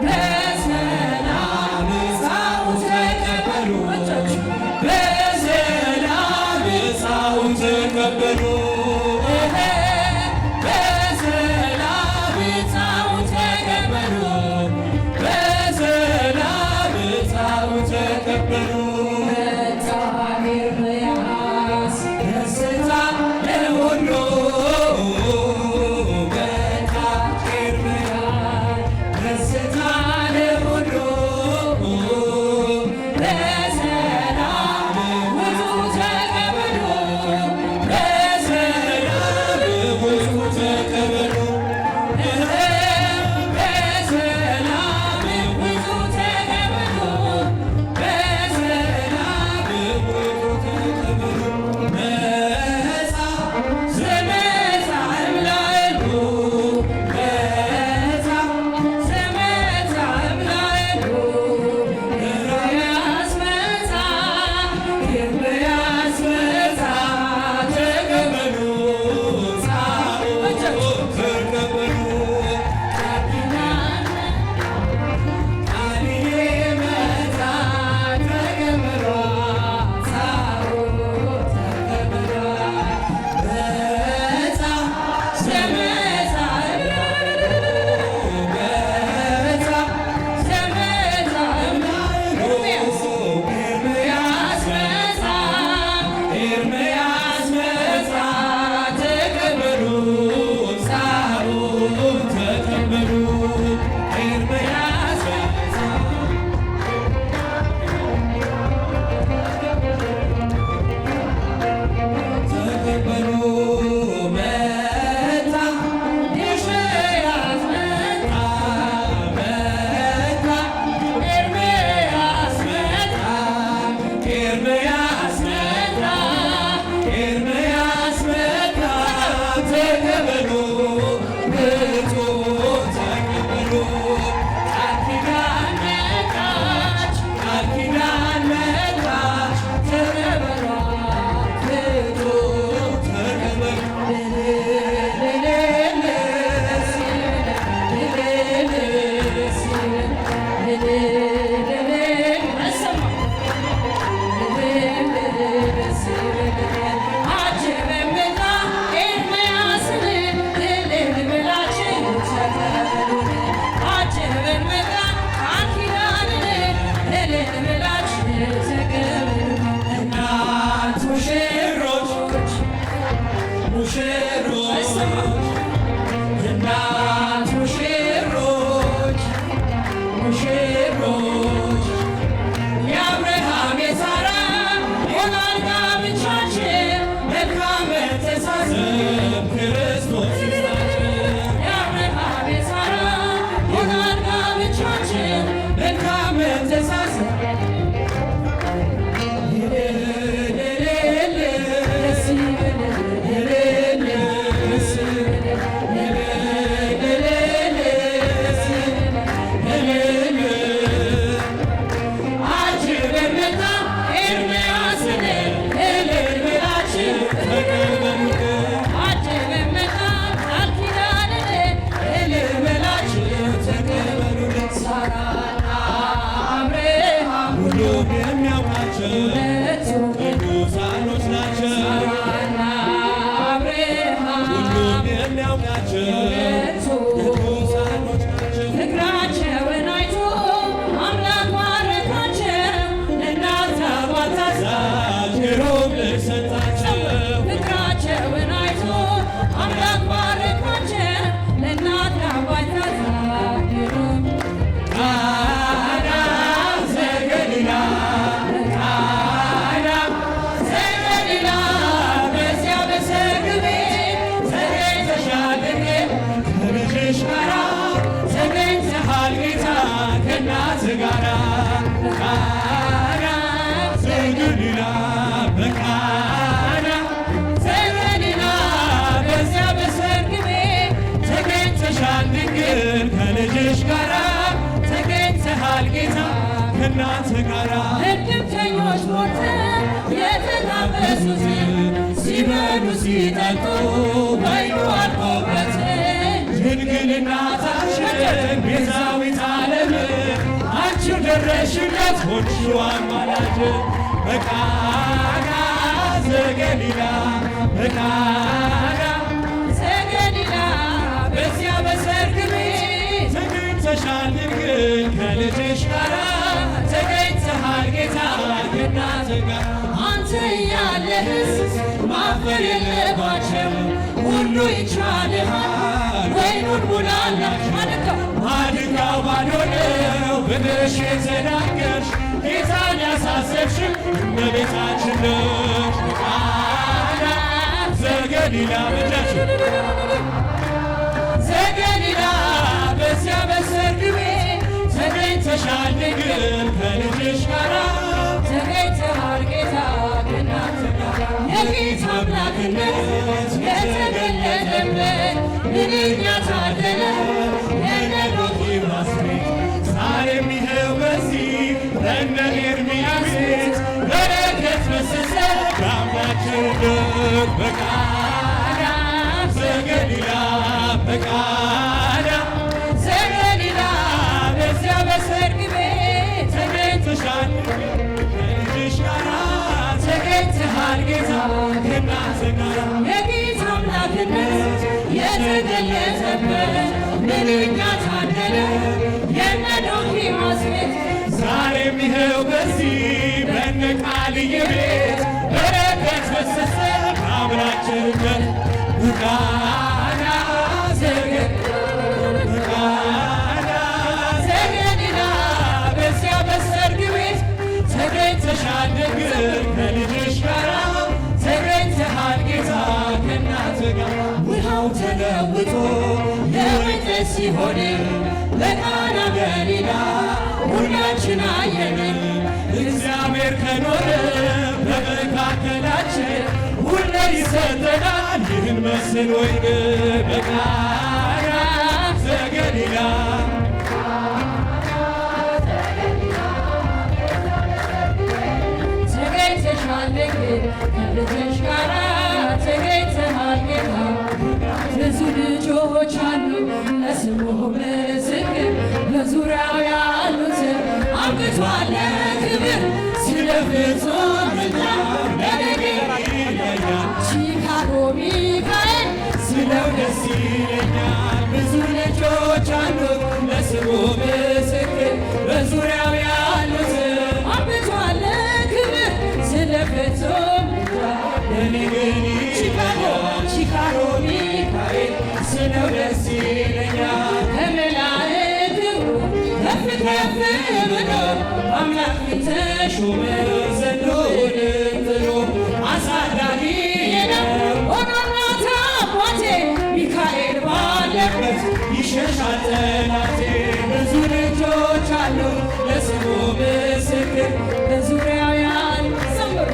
በሰላም ዕፃውን ተቀበሉ በሰላም ዕፃውን ተቀበሉ በሰላም ዕፃውን ተቀበሉ በሰላም ዕፃውን ተቀበሉ ከእናንተ ጋራ እድምተኞች ሞተው የተጋበዙት ሲበሉ ሲጠጡ በዩ አልቆበት ድንግል እናታችን ቤዛዊት ዓለም አንቺው ደረሽለት ሆንሽው አማላጅ በቃና ዘገሊላ በቃና ዘገሊላ በዚያ በሰርግ ቤት ተገኝተሻል ድንግል ከልጅሽ ጋራ ተገኝተሃል ጌታ ከእናትህ ጋር አንተ ያለህስ ማፈር የለባቸው ሁሉ ይቻልሃል ወይኑን ሙላላቸው ማድጋው ባዶ ነው ብለሽ የተናገርሽ ጌታን ያሳሰብሽው እመቤታችን ነሽ በቃና ዘገሊላ በጃችን ዘገሊላ በዚያ በሰርግ ቤት ተገኝተሻል ድንግል ከልጅሽ ጋራ ተገኝተሃል ጌታ ከእናትህ ጋር የጌታ አምላክነት የተገለጠበት ምንኛ ታደለ የነዶኪማስ ቤት ዛሬም ይኸው በዚህ በእነ ኤርምያስ ቤት በረከት ፈሰሰ በአምላካችን ደግ በቃና ዘገሊላ በቃና ዘገሊላ በዚያ በሰርግ ቤት ተገኝተሻል ከልጅሽ ጋራ ተገኝተሃል ጌታ ከእናትህ ጋር የጌታ አምላክነት የተገለጠበት ምንኛ ታደለ የነዶኪማስ ቤት ዛሬም ይኸው በዚህ በእነ ቃልዬ ቤት በረከት ፈሰሰ በአምላካችን ደግ በቃና በቃና ዘገሊላ በዚያ በሰርግ ቤት ተገኝተሻል ድንግል ከልጅሽ ጋራ ተገኝተሃል ጌታ ከእናትህ ጋር ውሃው ተለውጦ የወይን ጠጅ ሲሆን በቃና ገሊላ ሁላችን አየን እግዚአብሔር ከኖረ በመካከላችን ሁሌ ይሰጠናል ይህን መስል ወይን በቃና ዘገሊላ ተገኝተሻል ድንግል ከልጅሽ ጋራ ተገኝተሃል ጌታ ብዙ ልጆች አሉ ለስሙ ምስክር በዙሪያው ያሉትን አብቅቷል ክብር ስለ ፍጹም ቺካጎ ሚካኤል ስለው ደስ ይለኛል ብዙ ልጆች አሉ ለስሙ ምስክር በዙሪያው ያሉትን አብቅቷል ክብር ስለ ፍጹም ቺካጎ ሚካኤል ስለው ደስ ይለኛል ከመላእክት ከፍ ከፍ ብሎ አምላክ ፊት ተሾመ ዘንዶውን ጥሎ አሳዳጊ ነው ሆኖ እናት አባቴ ሚካኤል ባለበት ይሸሻል ጠላቴ ብዙ ልጆች አሉ ለስሙ ምስክር በዙሪያው ያሉ ዘምሩ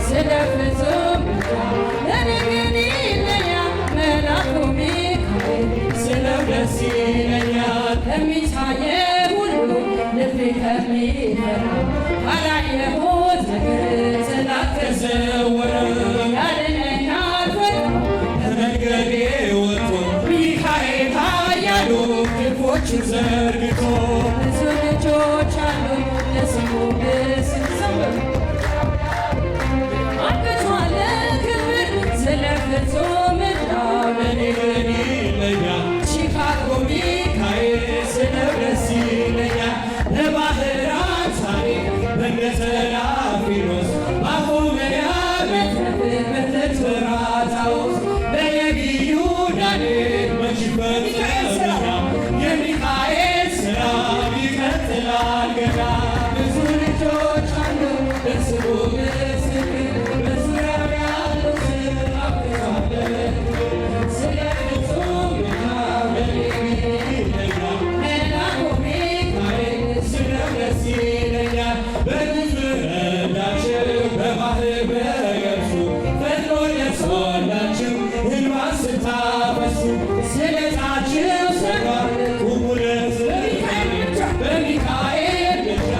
ስለ ፍጹም ለኔ ግን ይለኛል መልአኩ ሚካኤል ስለው ደስ ይለኛል ከሚታየ ሁሉ ልቤ ከሚፈራ ካላየሁት ነገር ጠላት ተሰወረ ያድነኛል ፈጥኖ ከመንገዴ ወጥቶ ሚካኤል ኃያሉ ክንፎቹን ዘርግቶ ብዙ ልጆች አሉ ለስሙ ምስክር ዘምሩ አብቅቷል ክብር ስለ ፍጹም ለኔ ግን ይለኛል ቺካጎ ሚካኤል ስለው ደስ ይለኛል ለባህራን ታሪክ በእነ ተላፊኖስ ባፎመያ በተትራታውስ በነቢዩ ዳንኤል መች ፈጸመ የሚካኤል ሥራ ይቀጥላል ገና ብዙ ልጆች አሉ ለስሙ ምስክር በዙሪያው ያሉትን አብቅቷል ስለ ፍጹም መልአኩ ሚካኤል ስለው ደስ ይለኛል በግፍ ረዳችሁ በባህር በየብሱ ፈጥኖ ደርሶላችሁ እንባን ስታፈሱ ስለታችሁ ሰራ ቁሙ በሚካኤል ብቻ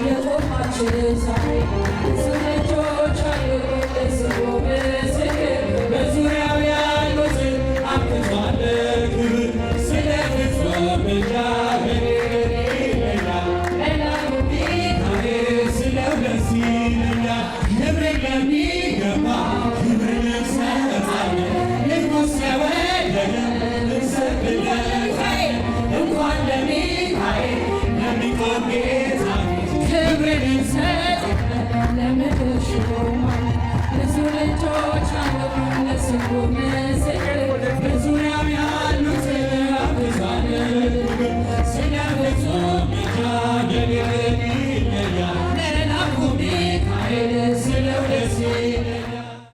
የቆማችሁ ዛሬ ብዙ ልጆች አሉ ለስሙ ምስክር በዙሪያው ያሉትን አብቅቷል ክብርን ሰጥ ለምድር ሹማን ብዙ ልጆች አሉ ለስሙ